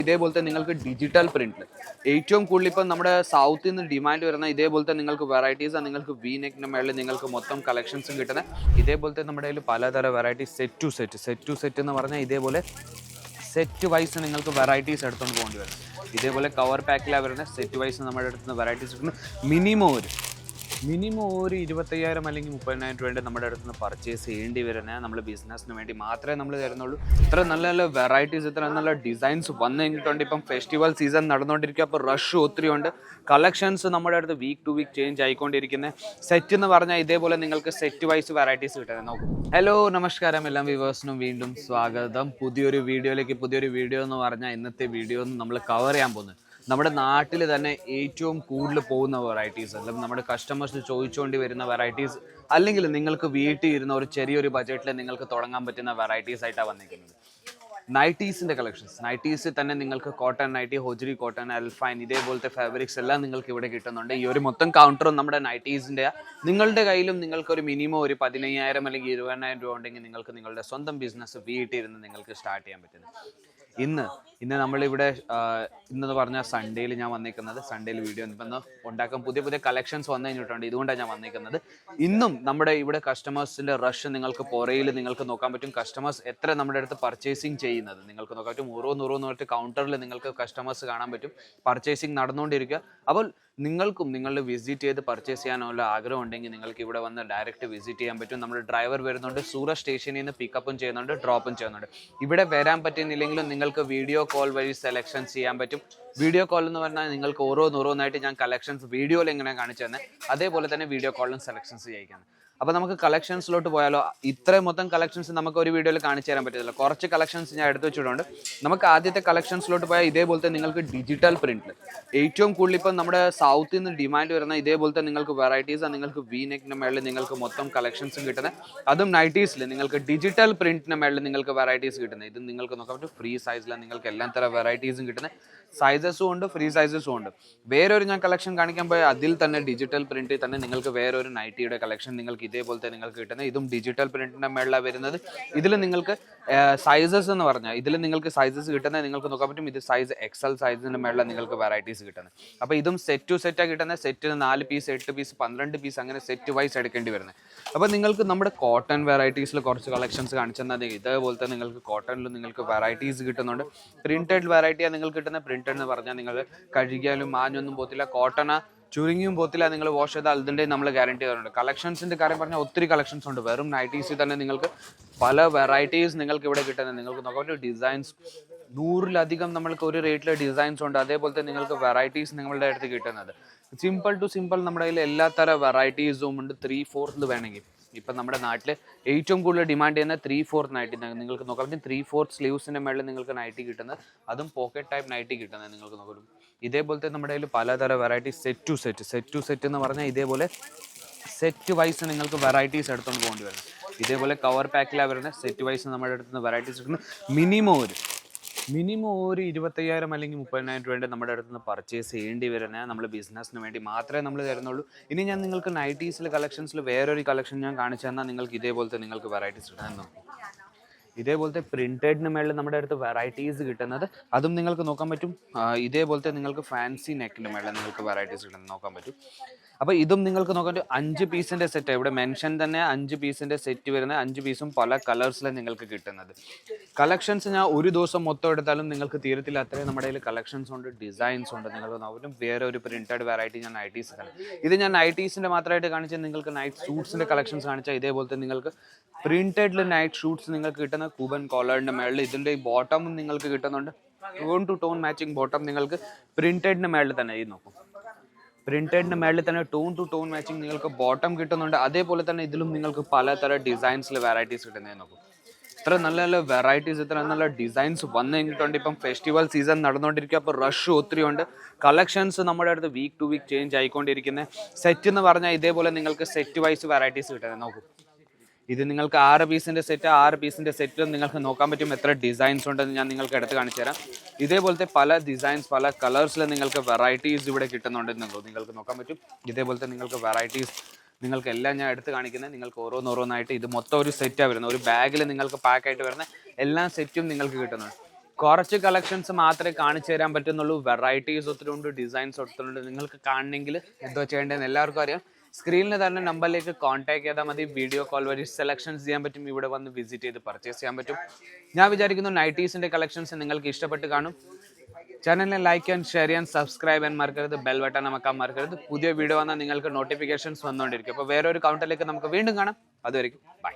ഇതേപോലത്തെ നിങ്ങൾക്ക് ഡിജിറ്റൽ പ്രിന്റിൽ ഏറ്റവും കൂടുതൽ ഇപ്പം നമ്മുടെ സൗത്തിൽ നിന്ന് ഡിമാൻഡ് വരുന്ന ഇതേപോലത്തെ നിങ്ങൾക്ക് വെറൈറ്റീസ് നിങ്ങൾക്ക് വി നെക്കിന്റെ മേളിൽ നിങ്ങൾക്ക് മൊത്തം കളക്ഷൻസും കിട്ടുന്നത്. ഇതേപോലത്തെ നമ്മുടെ കയ്യിൽ പലതരം വെറൈറ്റി സെറ്റ് ടു സെറ്റ് എന്ന് പറഞ്ഞാൽ ഇതേപോലെ സെറ്റ് വൈസ് നിങ്ങൾക്ക് വെറൈറ്റീസ് എടുത്തുകൊണ്ട് പോകേണ്ടി വരും. ഇതേപോലെ കവർ പാക്കിലാണ് വരുന്നത്. സെറ്റ് വൈസ് നമ്മുടെ അടുത്ത് വെറൈറ്റീസ് എടുക്കുന്നത് മിനിമം ഒരു 25,000 അല്ലെങ്കിൽ 30,000 രൂപ നമ്മുടെ അടുത്ത് നിന്ന് പർച്ചേസ് ചെയ്യേണ്ടി വരുന്നത് നമ്മൾ ബിസിനസ്സിന് വേണ്ടി മാത്രമേ നമ്മൾ തരുന്നുള്ളൂ. ഇത്ര നല്ല നല്ല വെറൈറ്റീസ്, ഇത്ര നല്ല ഡിസൈൻസ് വന്നു കഴിഞ്ഞിട്ടുണ്ട്. ഇപ്പം ഫെസ്റ്റിവൽ സീസൺ നടന്നുകൊണ്ടിരിക്കുക, അപ്പോൾ റഷ് ഒത്തിരി ഉണ്ട്. കളക്ഷൻസ് നമ്മുടെ അടുത്ത് വീക്ക് ടു വീക്ക് ചേഞ്ച് ആയിക്കൊണ്ടിരിക്കുന്നത്. സെറ്റ് എന്ന് പറഞ്ഞാൽ ഇതേപോലെ നിങ്ങൾക്ക് സെറ്റ് വൈസ് വെറൈറ്റീസ് കിട്ടുന്നത്. നോക്കും. ഹലോ നമസ്കാരം, എല്ലാ വ്യൂവേഴ്സിനും വീണ്ടും സ്വാഗതം. പുതിയൊരു വീഡിയോ എന്ന് പറഞ്ഞാൽ ഇന്നത്തെ വീഡിയോ നമ്മൾ കവർ ചെയ്യാൻ പോകുന്നത് നമ്മുടെ നാട്ടിൽ തന്നെ ഏറ്റവും കൂടുതൽ പോകുന്ന വെറൈറ്റീസ്, അല്ലെങ്കിൽ നമ്മുടെ കസ്റ്റമേഴ്സ് ചോദിച്ചുകൊണ്ട് വരുന്ന വെറൈറ്റീസ്, അല്ലെങ്കിൽ നിങ്ങൾക്ക് വീട്ടിൽ ഇരുന്ന ഒരു ചെറിയൊരു ബഡ്ജറ്റിൽ നിങ്ങൾക്ക് തുടങ്ങാൻ പറ്റുന്ന വെറൈറ്റീസ് ആയിട്ടാണ് വന്നിരിക്കുന്നത്. നൈറ്റീസിൻ്റെ കളക്ഷൻസ്. നൈറ്റീസിൽ തന്നെ നിങ്ങൾക്ക് കോട്ടൺ നൈറ്റി, ഹോജറി കോട്ടൺ, അൽഫൈൻ, ഇതേപോലത്തെ ഫാബ്രിക്സ് എല്ലാം നിങ്ങൾക്ക് ഇവിടെ കിട്ടുന്നുണ്ട്. ഈ ഒരു മൊത്തം കൗണ്ടറും നമ്മുടെ നൈറ്റീസിൻ്റെ. നിങ്ങളുടെ കയ്യിലും നിങ്ങൾക്കൊരു മിനിമം ഒരു 15,000 അല്ലെങ്കിൽ 20,000 രൂപ ഉണ്ടെങ്കിൽ നിങ്ങൾക്ക് നിങ്ങളുടെ സ്വന്തം ബിസിനസ് വീട്ടിലിരുന്ന് നിങ്ങൾക്ക് സ്റ്റാർട്ട് ചെയ്യാൻ പറ്റുന്നത്. ഇന്ന് നമ്മളിവിടെ ഇന്നെന്ന് പറഞ്ഞാൽ സൺഡേയിൽ ഞാൻ വന്നിരിക്കുന്നത്. സൺഡേയിൽ വീഡിയോ ഇപ്പം ഉണ്ടാക്കാൻ പുതിയ കളക്ഷൻസ് വന്നു കഴിഞ്ഞിട്ടുണ്ട്. ഇതുകൊണ്ടാണ് ഞാൻ വന്നിരിക്കുന്നത്. ഇന്നും നമ്മുടെ ഇവിടെ കസ്റ്റമേഴ്സിൻ്റെ റഷ് നിങ്ങൾക്ക് പുറയിൽ നിങ്ങൾക്ക് നോക്കാൻ പറ്റും. കസ്റ്റമേഴ്സ് എത്ര നമ്മുടെ അടുത്ത് പർച്ചേസിങ് ചെയ്യുന്നത് നിങ്ങൾക്ക് നോക്കാൻ പറ്റും. ഓരോന്ന് പറഞ്ഞിട്ട് കൗണ്ടറിൽ നിങ്ങൾക്ക് കസ്റ്റമേഴ്സ് കാണാൻ പറ്റും. പർച്ചേസിങ് നടന്നുകൊണ്ടിരിക്കുക. അപ്പോൾ നിങ്ങൾക്കും നിങ്ങളുടെ വിസിറ്റ് ചെയ്ത് പർച്ചേസ് ചെയ്യാനുള്ള ആഗ്രഹം ഉണ്ടെങ്കിൽ നിങ്ങൾക്ക് ഇവിടെ വന്ന് ഡയറക്റ്റ് വിസിറ്റ് ചെയ്യാൻ പറ്റും. നമ്മുടെ ഡ്രൈവർ വരുന്നുണ്ട്. സൂറത്ത് സ്റ്റേഷനിൽ നിന്ന് പിക്കപ്പും ചെയ്യുന്നുണ്ട്, ഡ്രോപ്പും ചെയ്യുന്നുണ്ട്. ഇവിടെ വരാൻ പറ്റുന്നില്ലെങ്കിലും നിങ്ങൾക്ക് വീഡിയോ കോൾ വഴി സെലക്ഷൻ ചെയ്യാൻ പറ്റും. വീഡിയോ കോൾ എന്ന് പറഞ്ഞാൽ നിങ്ങൾക്ക് ഓരോന്നായിട്ട് ഞാൻ കളക്ഷൻസ് വീഡിയോയിൽ എങ്ങനെ കാണിച്ചു തന്നെ അതേപോലെ തന്നെ വീഡിയോ കോളിലും സെലക്ഷൻസ് ചെയ്യിക്കാണ്. അപ്പോൾ നമുക്ക് കളക്ഷൻസിലോട്ട് പോയാലോ. ഇത്രയും മൊത്തം കളക്ഷൻസ് നമുക്ക് ഒരു വീഡിയോയിൽ കാണിച്ചു തരാൻ പറ്റില്ല. കുറച്ച് കളക്ഷൻസ് ഞാൻ എടുത്തു വെച്ചിട്ടുണ്ട്. നമുക്ക് ആദ്യത്തെ കളക്ഷൻസിലോട്ട് പോയാൽ ഇതേപോലത്തെ നിങ്ങൾക്ക് ഡിജിറ്റൽ പ്രിന്റിൽ ഏറ്റവും കൂടുതൽ ഇപ്പം നമ്മുടെ സൗത്തിൽ നിന്ന് ഡിമാൻഡ് വരുന്ന ഇതേപോലത്തെ നിങ്ങൾക്ക് വെറൈറ്റീസ് നിങ്ങൾക്ക് വി നെക്കിന്റെ മേളിൽ നിങ്ങൾക്ക് മൊത്തം കളക്ഷൻസും കിട്ടുന്നത്. അതും നൈറ്റീസിൽ നിങ്ങൾക്ക് ഡിജിറ്റൽ പ്രിന്റിന്റെ മേളിൽ നിങ്ങൾക്ക് വെറൈറ്റീസ് കിട്ടുന്നത്. ഇത് നിങ്ങൾക്ക് നോക്കാൻ പറ്റും. ഫ്രീ സൈസിലാണ് നിങ്ങൾക്ക് എല്ലാ തരം വെറൈറ്റീസും കിട്ടുന്നത്. സൈസസും ഉണ്ട്, ഫ്രീ സൈസസും ഉണ്ട്. വേറൊരു ഞാൻ കളക്ഷൻ കാണിക്കാൻ പോയാൽ അതിൽ തന്നെ ഡിജിറ്റൽ പ്രിന്റിൽ തന്നെ നിങ്ങൾക്ക് വേറൊരു നൈറ്റിയുടെ കളക്ഷൻ നിങ്ങൾക്ക് ഇതേപോലത്തെ നിങ്ങൾക്ക് കിട്ടുന്നത്. ഇതും ഡിജിറ്റൽ പ്രിന്റിന്റെ മേളിലാണ് വരുന്നത്. ഇതിൽ നിങ്ങൾക്ക് സൈസസ് എന്ന് പറഞ്ഞാൽ ഇതിൽ നിങ്ങൾക്ക് സൈസസ് കിട്ടുന്നത് നിങ്ങൾക്ക് നോക്കാൻ പറ്റും. ഇത് സൈസ് XL സൈസിന്റെ മേളിലാണ് നിങ്ങൾക്ക് വെറൈറ്റീസ് കിട്ടുന്നത്. അപ്പോൾ ഇതും സെറ്റ് ടു സെറ്റാണ് കിട്ടുന്നത്. സെറ്റിന് 4 പീസ്, 8 പീസ്, 12 പീസ് അങ്ങനെ സെറ്റ് വൈസ് എടുക്കേണ്ടി വരുന്നത്. അപ്പോൾ നിങ്ങൾക്ക് നമ്മുടെ കോട്ടൺ വെറൈറ്റീസിൽ കുറച്ച് കളക്ഷൻസ് കാണിച്ചു തന്നാൽ ഇതേപോലത്തെ നിങ്ങൾക്ക് കോട്ടണിൽ നിങ്ങൾക്ക് വെറൈറ്റീസ് കിട്ടുന്നുണ്ട്. പ്രിന്റഡ് വെറൈറ്റിയാണ് നിങ്ങൾക്ക് കിട്ടുന്നത്. പ്രിന്റഡ് എന്ന് പറഞ്ഞാൽ നിങ്ങൾ കഴുകിയാലും മാഞ്ഞൊന്നും പോത്തില്ല. കോട്ടണ ചുരുങ്ങിയും പോത്തില്ല. നിങ്ങൾ വാഷ് ചെയ്താൽ അതിൻ്റെ നമ്മൾ ഗ്യാരണ്ടി തരുന്നുണ്ട്. കളക്ഷൻസിൻ്റെ കാര്യം പറഞ്ഞാൽ ഒത്തിരി കളക്ഷൻസ് ഉണ്ട്. വെറും നൈറ്റീസിൽ തന്നെ നിങ്ങൾക്ക് പല വെറൈറ്റീസ് നിങ്ങൾക്ക് ഇവിടെ കിട്ടുന്നത്. നിങ്ങൾക്ക് നോക്കാൻ ഡിസൈൻസ് 100-ലധികം നമ്മൾക്ക് ഒരു റേറ്റിലെ ഡിസൈൻസ് ഉണ്ട്. അതേപോലത്തെ നിങ്ങൾക്ക് വെറൈറ്റീസ് നിങ്ങളുടെ അടുത്ത് കിട്ടുന്നത്. സിമ്പിൾ ടു സിമ്പിൾ നമ്മുടെ കയ്യിൽ എല്ലാ തരം വെറൈറ്റീസും ഉണ്ട്. 3/4 വേണമെങ്കിൽ ഇപ്പം നമ്മുടെ നാട്ടിൽ ഏറ്റവും കൂടുതൽ ഡിമാൻഡ് ചെയ്യുന്ന 3/4 നൈറ്റി നിങ്ങൾക്ക് നോക്കാൻ പറ്റും. 3/4 സ്ലീവ്സിൻ്റെ മേളിൽ നിങ്ങൾക്ക് നൈറ്റി കിട്ടുന്നത്. അതും പോക്കറ്റ് ടൈപ്പ് നൈറ്റി കിട്ടുന്നത് നിങ്ങൾക്ക് നോക്കും. ഇതേപോലത്തെ നമ്മുടെ കയ്യിൽ പലതരം വെറൈറ്റി സെറ്റ് ടു സെറ്റ് എന്ന് പറഞ്ഞാൽ ഇതേപോലെ സെറ്റ് വൈസ് നിങ്ങൾക്ക് വെറൈറ്റീസ് എടുത്തുകൊണ്ട് പോകേണ്ടി വരും. ഇതേപോലെ കവർ പാക്കിലാണ് വരുന്നത്. സെറ്റ് വൈസ് നമ്മുടെ അടുത്ത് നിന്ന് വെറൈറ്റീസ് എടുക്കുന്നത്. മിനിമം ഒരു 25,000 അല്ലെങ്കിൽ 30,000 രൂപ നമ്മുടെ അടുത്ത് നിന്ന് പർച്ചേസ് ചെയ്യേണ്ടി വരുന്നത് നമ്മൾ ബിസിനസ്സിന് വേണ്ടി മാത്രമേ നമ്മൾ തരുന്നുള്ളൂ. ഇനി ഞാൻ നിങ്ങൾക്ക് നൈറ്റീസിൽ കളക്ഷൻസിൽ വേറൊരു കളക്ഷൻ ഞാൻ കാണിച്ചു തന്നാൽ നിങ്ങൾക്ക് ഇതേപോലത്തെ നിങ്ങൾക്ക് വെറൈറ്റീസ് കിട്ടാൻ നോക്കും. ഇതേപോലത്തെ പ്രിന്റഡിന് മേളിൽ നമ്മുടെ അടുത്ത് വെറൈറ്റീസ് കിട്ടുന്നത്. അതും നിങ്ങൾക്ക് നോക്കാൻ പറ്റും. ഇതേപോലത്തെ നിങ്ങൾക്ക് ഫാൻസി നെക്കിൻ്റെ മേളിൽ നിങ്ങൾക്ക് വെറൈറ്റീസ് കിട്ടുന്നത് നോക്കാൻ പറ്റും. അപ്പോൾ ഇതും നിങ്ങൾക്ക് നോക്കാൻ പറ്റും. 5 പീസിൻ്റെ സെറ്റ് ഇവിടെ മെൻഷൻ തന്നെ 5 പീസിൻ്റെ സെറ്റ് വരുന്നത്. 5 പീസും പല കളേഴ്സിലാണ് നിങ്ങൾക്ക് കിട്ടുന്നത്. കളക്ഷൻസ് ഞാൻ ഒരു ദിവസം മൊത്തം എടുത്താലും നിങ്ങൾക്ക് തീരത്തില്ല. അത്രയും നമ്മുടെ കയ്യിൽ കളക്ഷൻസ് ഉണ്ട്, ഡിസൈൻസ് ഉണ്ട്. നിങ്ങൾക്ക് നോക്കും. വേറെ ഒരു പ്രിന്റഡ് വെറൈറ്റി ഞാൻ നൈറ്റീസ് തന്നെ ഇത് ഞാൻ നൈറ്റീസിൻ്റെ മാത്രമായിട്ട് കാണിച്ചാൽ നിങ്ങൾക്ക് നൈറ്റ് ഷൂട്ട്സിൻ്റെ കളക്ഷൻസ് കാണിച്ചാൽ ഇതേപോലത്തെ നിങ്ങൾക്ക് പ്രിന്റഡിൽ നൈറ്റ് ഷൂട്ട്സ് നിങ്ങൾക്ക് കിട്ടുന്ന കൂബൻ കോളറിൻ്റെ മേളിൽ ഇതിൻ്റെ ബോട്ടമും നിങ്ങൾക്ക് കിട്ടുന്നുണ്ട്. Tone to tone matching bottom നിങ്ങൾക്ക് പ്രിന്റഡിൻ്റെ മേളിൽ തന്നെ ഇത് നോക്കും. പ്രിന്റഡിൻ്റെ മേളിൽ തന്നെ ടോൺ ടു ടോൺ മാച്ചിങ് നിങ്ങൾക്ക് ബോട്ടം കിട്ടുന്നുണ്ട്. അതേപോലെ തന്നെ ഇതിലും നിങ്ങൾക്ക് പലതരം ഡിസൈൻസിൽ വെറൈറ്റീസ് കിട്ടുന്നത് നോക്കും. ഇത്ര നല്ല നല്ല വെറൈറ്റീസ്, ഇത്ര നല്ല ഡിസൈൻസ് വന്നു കഴിഞ്ഞിട്ടുണ്ട്. ഇപ്പം ഫെസ്റ്റിവൽ സീസൺ നടന്നുകൊണ്ടിരിക്കുക, അപ്പോൾ റഷ് ഒത്തിരി ഉണ്ട്. കളക്ഷൻസ് നമ്മുടെ അടുത്ത് വീക്ക് ടു വീക്ക് ചേഞ്ച് ആയിക്കൊണ്ടിരിക്കുന്നത്. സെറ്റ് എന്ന് പറഞ്ഞാൽ ഇതേപോലെ നിങ്ങൾക്ക് സെറ്റ് വൈസ് വെറൈറ്റീസ് കിട്ടുന്നത് നോക്കും. ഇത് നിങ്ങൾക്ക് 6 പീസിൻ്റെ സെറ്റിലും നിങ്ങൾക്ക് നോക്കാൻ പറ്റും എത്ര ഡിസൈൻസ് ഉണ്ടെന്ന് ഞാൻ നിങ്ങൾക്ക് എടുത്ത് കാണിച്ചു തരാം. ഇതേപോലത്തെ പല ഡിസൈൻസ് പല കളേഴ്സിൽ നിങ്ങൾക്ക് വെറൈറ്റീസ് ഇവിടെ കിട്ടുന്നുണ്ടെന്നുള്ളൂ നിങ്ങൾക്ക് നോക്കാൻ പറ്റും. ഇതേപോലത്തെ നിങ്ങൾക്ക് വെറൈറ്റീസ് നിങ്ങൾക്ക് എല്ലാം ഞാൻ എടുത്ത് കാണിക്കുന്നത്. നിങ്ങൾക്ക് ഓരോന്നായിട്ട് ഇത് മൊത്തം ഒരു സെറ്റാണ് വരുന്നത്. ഒരു ബാഗിൽ നിങ്ങൾക്ക് പാക്കായിട്ട് വരുന്ന എല്ലാ സെറ്റും നിങ്ങൾക്ക് കിട്ടുന്നുണ്ട്. കുറച്ച് കളക്ഷൻസ് മാത്രമേ കാണിച്ചു തരാൻ പറ്റുന്നുള്ളൂ. വെറൈറ്റീസ് ഒത്തിരി ഉണ്ട്, ഡിസൈൻസ് ഒത്തിരി ഉണ്ട്. നിങ്ങൾക്ക് കാണണമെങ്കിൽ എന്തോ ചെയ്യേണ്ടതെന്ന് എല്ലാവർക്കും അറിയാം. സ്ക്രീനിൽ തന്നെ നമ്പറിലേക്ക് കോൺടാക്ട് ചെയ്താൽ മതി. വീഡിയോ കോൾ വഴി സെലക്ഷൻസ് ചെയ്യാൻ പറ്റും. ഇവിടെ വന്ന് വിസിറ്റ് ചെയ്ത് പർച്ചേസ് ചെയ്യാൻ പറ്റും. ഞാൻ വിചാരിക്കുന്നു നൈറ്റീസിൻ്റെ കളക്ഷൻസ് നിങ്ങൾക്ക് ഇഷ്ടപ്പെട്ട് കാണും. ചാനലിനെ ലൈക്ക് ചെയ്യാൻ, ഷെയർ ചെയ്യാൻ, സബ്സ്ക്രൈബ് ചെയ്യാൻ മറക്കരുത്. ബെൽ ബട്ടൺ അമക്കാൻ മറക്കരുത്. പുതിയ വീഡിയോ വന്നാൽ നിങ്ങൾക്ക് നോട്ടിഫിക്കേഷൻസ് വന്നുകൊണ്ടിരിക്കും. അപ്പോൾ വേറൊരു കൗണ്ടറിലേക്ക് നമുക്ക് വീണ്ടും കാണാം. അതുവരെയും ബൈ.